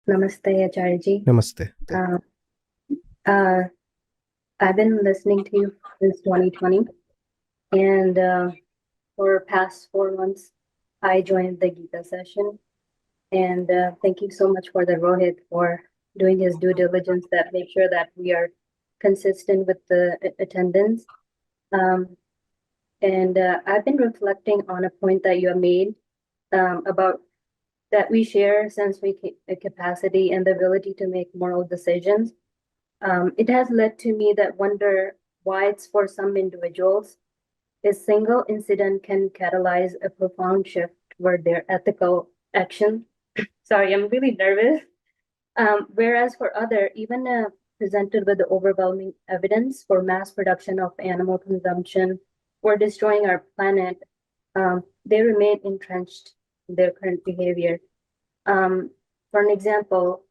Namaste, Acharya ji. Namaste. Uh, uh, I've been listening to you since 2020, and for past 4 months, I joined the Gita session. And thank you so much for the Rohit for doing his due diligence that make sure that we are consistent with the attendance. Um, and I've been reflecting on a point that you have made about that we share sensory capacity and the ability to make moral decisions. It has led to me that wonder why it's for some individuals, a single incident can catalyze a profound shift toward their ethical action. Sorry, I'm really nervous. Whereas for other, even presented with the overwhelming evidence for mass production of animal consumption or destroying our planet, they remain entrenched in their current behavior. For an example,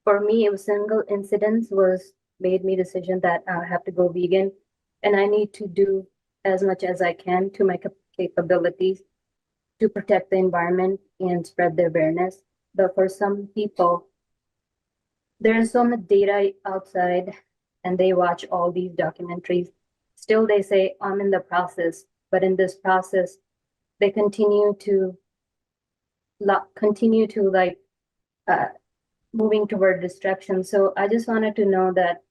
for me, a single incident was made me decision that I have to go vegan, and I need to do as much as I can to my capabilities to protect the environment and spread the awareness. But for some people, there is so much data outside, and they watch all these documentaries. Still, they say, I'm in the process, but in this process, they continue to like uh, moving toward destruction. So I just wanted to know that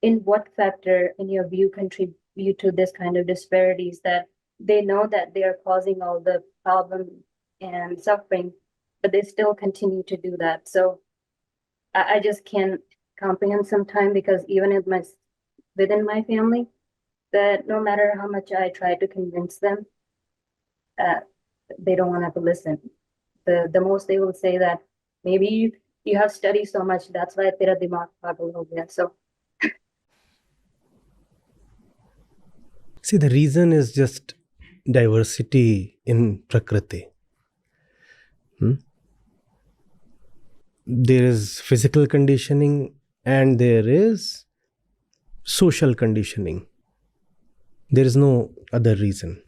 in what factor, in your view, contribute to this kind of disparities that they know that they are causing all the problem and suffering, but they still continue to do that. So I just can't comprehend sometimes because even within my family, that no matter how much I try to convince them, uh, they don't want to listen. The most they will say that maybe you have studied so much, that's why tera dimag pagal ho gaya. So See, the reason is just diversity in Prakriti. There is physical conditioning and there is social conditioning. There is no other reason.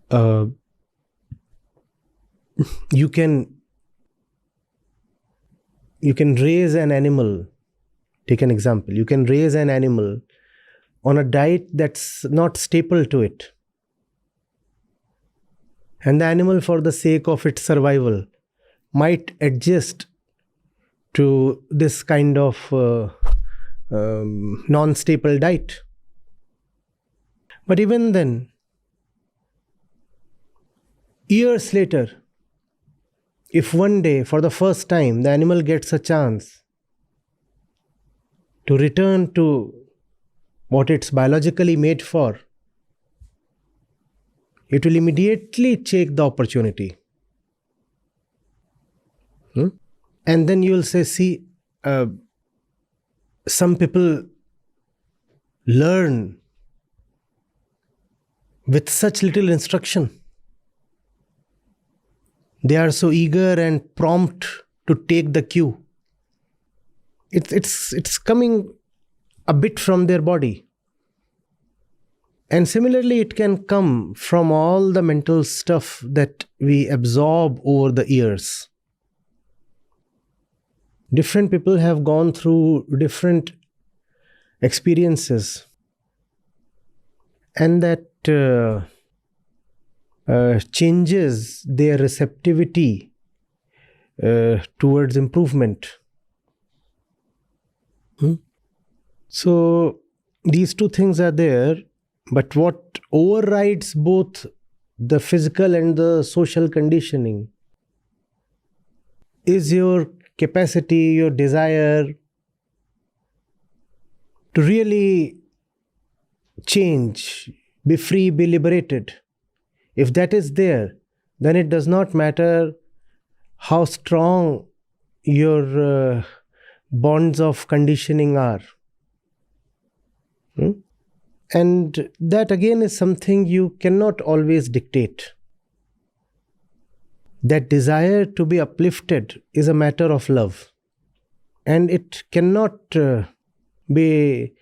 Uh, you can raise an animal. Take an example. You can raise an animal on a diet that's not staple to it. And the animal, for the sake of its survival, might adjust to this kind of non-staple diet. But even then, years later, if one day, for the first time, the animal gets a chance to return to what it's biologically made for, it will immediately take the opportunity. And then you will say, see, some people learn with such little instruction. They are so eager and prompt to take the cue. It's coming a bit from their body. And similarly, it can come from all the mental stuff that we absorb over the years. Different people have gone through different experiences, and that changes their receptivity towards improvement. So these two things are there, but what overrides both the physical and the social conditioning is your capacity, your desire to really change, be free, be liberated. If that is there, then it does not matter how strong your bonds of conditioning are. And that again is something you cannot always dictate. That desire to be uplifted is a matter of love. And it cannot be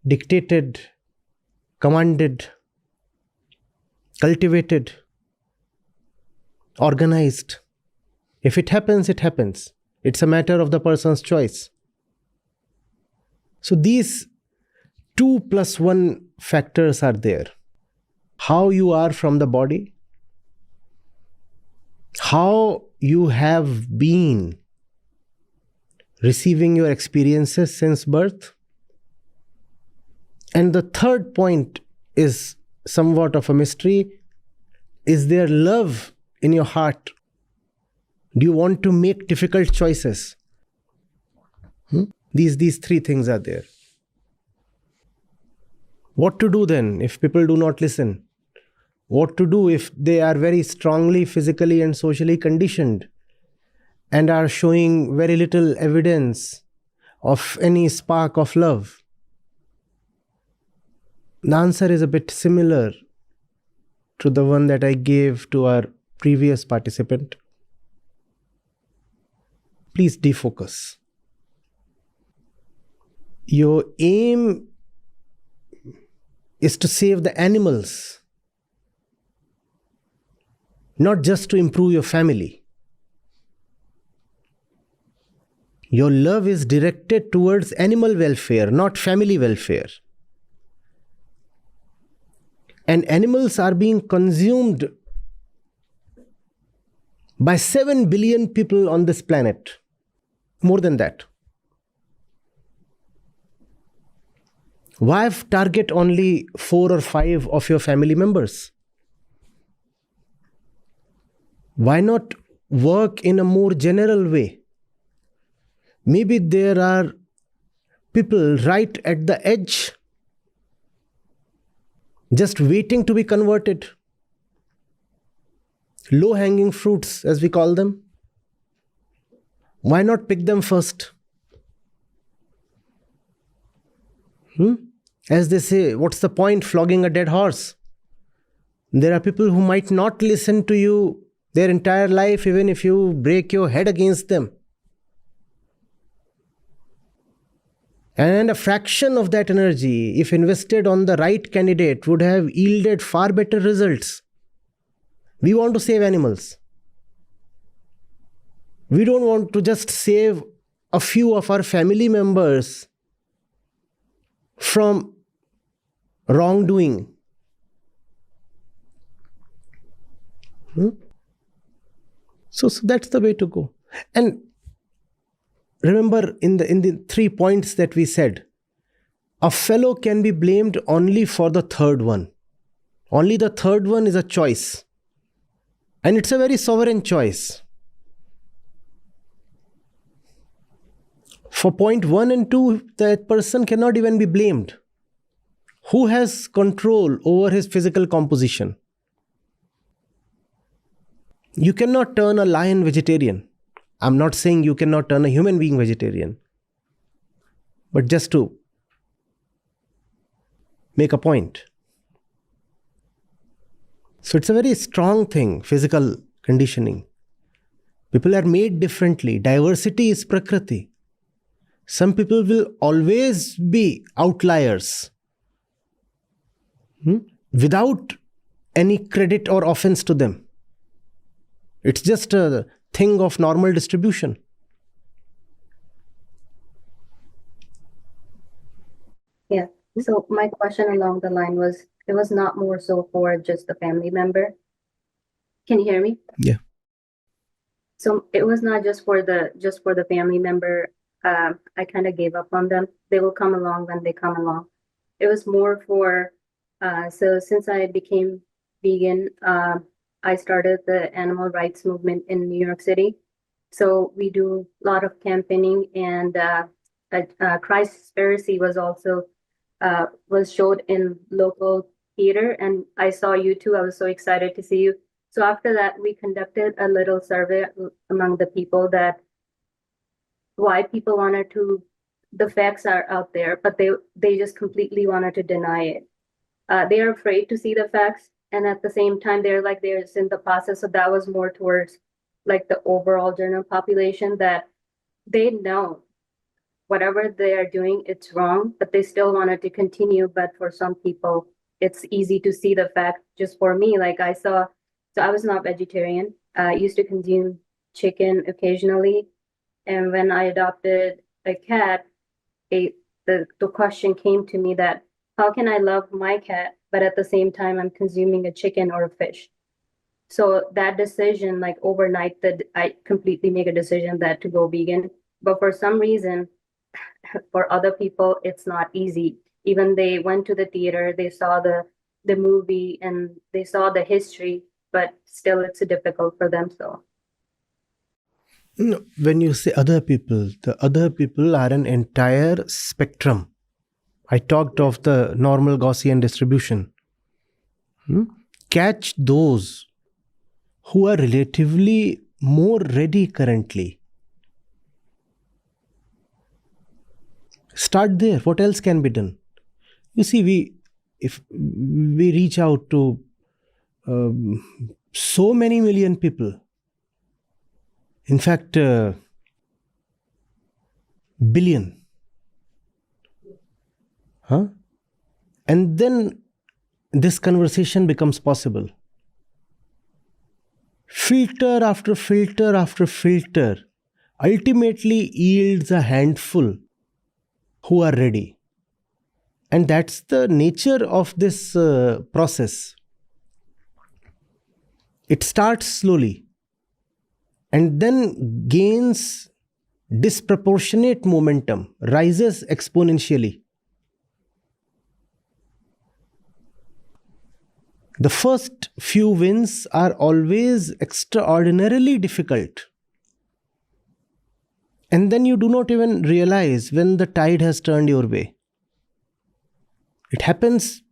dictated, commanded, cultivated, organized. If it happens, it happens. It's a matter of the person's choice. So these 2+1 factors are there. How you are from the body, how you have been receiving your experiences since birth. And the third point is somewhat of a mystery. Is there love in your heart? Do you want to make difficult choices? These three things are there. What to do then if people do not listen? What to do if they are very strongly physically and socially conditioned and are showing very little evidence of any spark of love? The answer is a bit similar to the one that I gave to our previous participant. Please defocus. Your aim is to save the animals, not just to improve your family. Your love is directed towards animal welfare, not family welfare. And animals are being consumed by 7 billion people on this planet. More than that. Why target only 4 or 5 of your family members? Why not work in a more general way? Maybe there are people right at the edge, just waiting to be converted. Low-hanging fruits, as we call them. Why not pick them first? As they say, what's the point flogging a dead horse? There are people who might not listen to you their entire life, even if you break your head against them. And a fraction of that energy, if invested on the right candidate, would have yielded far better results. We want to save animals. We don't want to just save a few of our family members from wrongdoing. So that's the way to go. And remember, in the 3 points that we said, a fellow can be blamed only for the third one. Only the third one is a choice. And it's a very sovereign choice. For point 1 and 2, that person cannot even be blamed. Who has control over his physical composition? You cannot turn a lion vegetarian. I'm not saying you cannot turn a human being vegetarian. But just to make a point. So it's a very strong thing, physical conditioning. People are made differently. Diversity is Prakriti. Some people will always be outliers without any credit or offense to them. It's just a thing of normal distribution. Yeah. So my question along the line was, it was not more so for just the family member. Can you hear me? Yeah. So it was not just for the family member. I kind of gave up on them. They will come along when they come along. It was more for, so since I became vegan, I started the animal rights movement in New York City. So we do a lot of campaigning, and Christspiracy was also was showed in local theater, and I saw you too. I was so excited to see you. So after that, we conducted a little survey among the people that why people wanted to, the facts are out there, but they just completely wanted to deny it. They are afraid to see the facts, and at the same time, they're just in the process. So that was more towards like the overall general population, that they know whatever they are doing, it's wrong, but they still wanted to continue. But for some people, it's easy to see the fact. Just for me, like I saw, so I was not vegetarian. I used to consume chicken occasionally. And when I adopted a cat, the question came to me that how can I love my cat, but at the same time I'm consuming a chicken or a fish? So that decision, like overnight, that I completely make a decision that to go vegan. But for some reason, for other people, it's not easy. Even they went to the theater, they saw the movie and they saw the history, but still it's difficult for them. So No, when you say other people, the other people are an entire spectrum. I talked of the normal Gaussian distribution. Catch those who are relatively more ready currently. Start there. What else can be done? You see, if we reach out to so many million people, in fact, billion, and then this conversation becomes possible. Filter after filter after filter ultimately yields a handful who are ready. And that's the nature of this process. It starts slowly and then gains disproportionate momentum, rises exponentially. The first few wins are always extraordinarily difficult. And then you do not even realize when the tide has turned your way. It happens.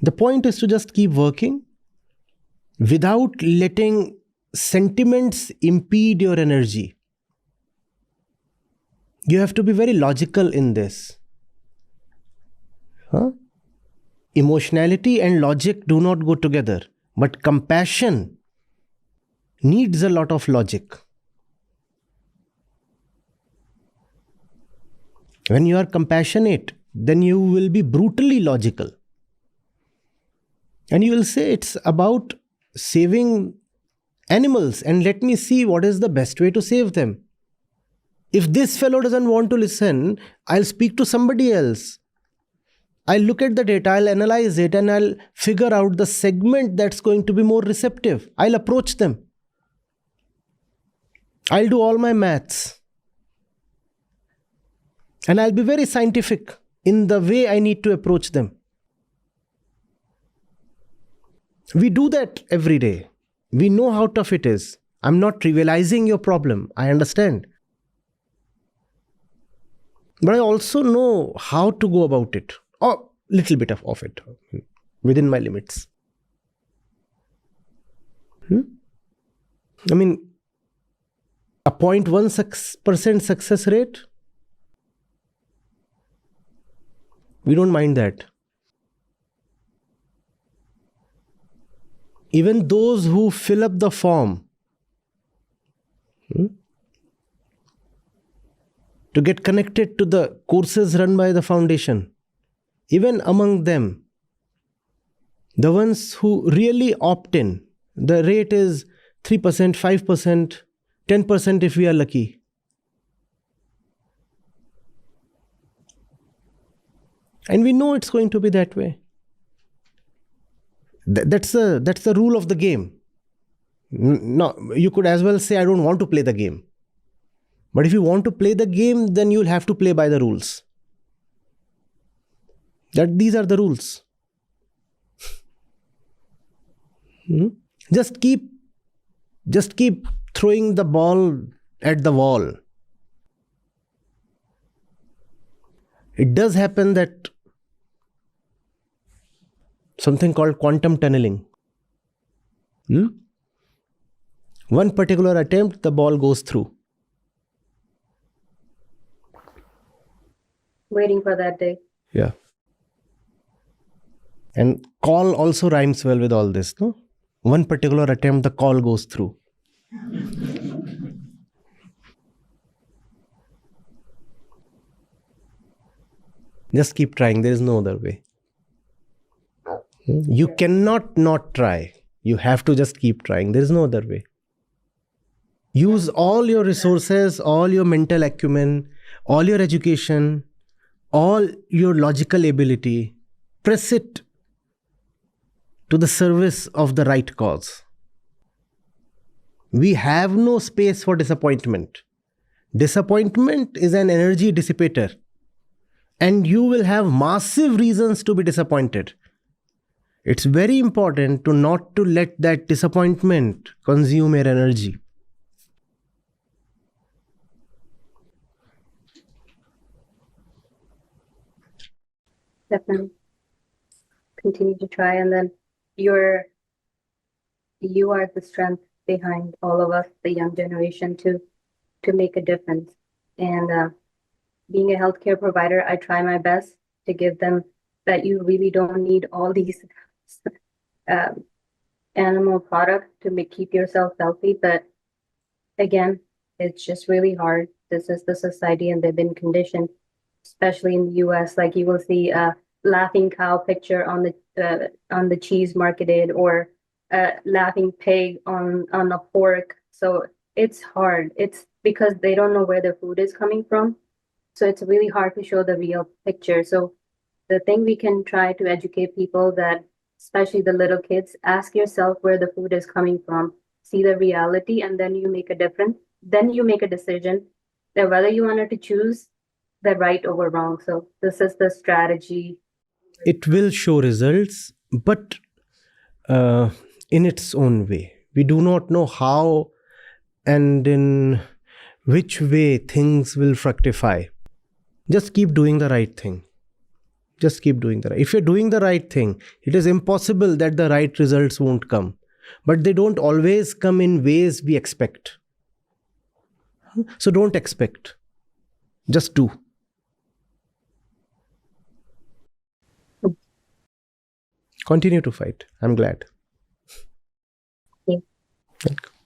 The point is to just keep working without letting sentiments impede your energy. You have to be very logical in this. Emotionality and logic do not go together, but compassion needs a lot of logic. When you are compassionate, then you will be brutally logical. And you will say it's about saving animals and let me see what is the best way to save them. If this fellow doesn't want to listen, I'll speak to somebody else. I'll look at the data, I'll analyze it, and I'll figure out the segment that's going to be more receptive. I'll approach them. I'll do all my maths. And I'll be very scientific in the way I need to approach them. We do that every day. We know how tough it is. I'm not trivializing your problem. I understand. But I also know how to go about it. Or little bit of it within my limits. I mean, a 0.1% success rate, we don't mind that. Even those who fill up the form to get connected to the courses run by the foundation, even among them, the ones who really opt in, the rate is 3%, 5%, 10% if we are lucky. And we know it's going to be that way. That's the rule of the game. No, you could as well say, I don't want to play the game. But if you want to play the game, then you'll have to play by the rules. These are the rules. Just keep throwing the ball at the wall. It does happen that something called quantum tunneling. One particular attempt, the ball goes through. Waiting for that day. Yeah. And call also rhymes well with all this, no? One particular attempt, the call goes through. Just keep trying. There is no other way. You cannot not try. You have to just keep trying. There is no other way. Use all your resources, all your mental acumen, all your education, all your logical ability. Press it to the service of the right cause. We have no space for disappointment. Disappointment is an energy dissipator, and you will have massive reasons to be disappointed. It's very important to not to let that disappointment consume your energy. Definitely continue to try, and then you are the strength behind all of us, the young generation, to make a difference. And being a healthcare provider, I try my best to give them that you really don't need all these uh, animal products to keep yourself healthy. But again, it's just really hard. This is the society, and they've been conditioned, especially in the US. Like you will see a laughing cow picture on the cheese marketed, or a laughing pig on a pork. So it's hard. It's because they don't know where their food is coming from. So it's really hard to show the real picture. So the thing we can try to educate people, that especially the little kids, ask yourself where the food is coming from, see the reality, and then you make a difference. Then you make a decision that whether you wanted to choose the right over wrong. So this is the strategy. It will show results, but uh, in its own way. We do not know how and in which way things will fructify. Just keep doing the right thing. Just keep doing the right. If you're doing the right thing, it is impossible that the right results won't come. But they don't always come in ways we expect. So don't expect. Just do. Continue to fight. I'm glad. Yeah. Thank you.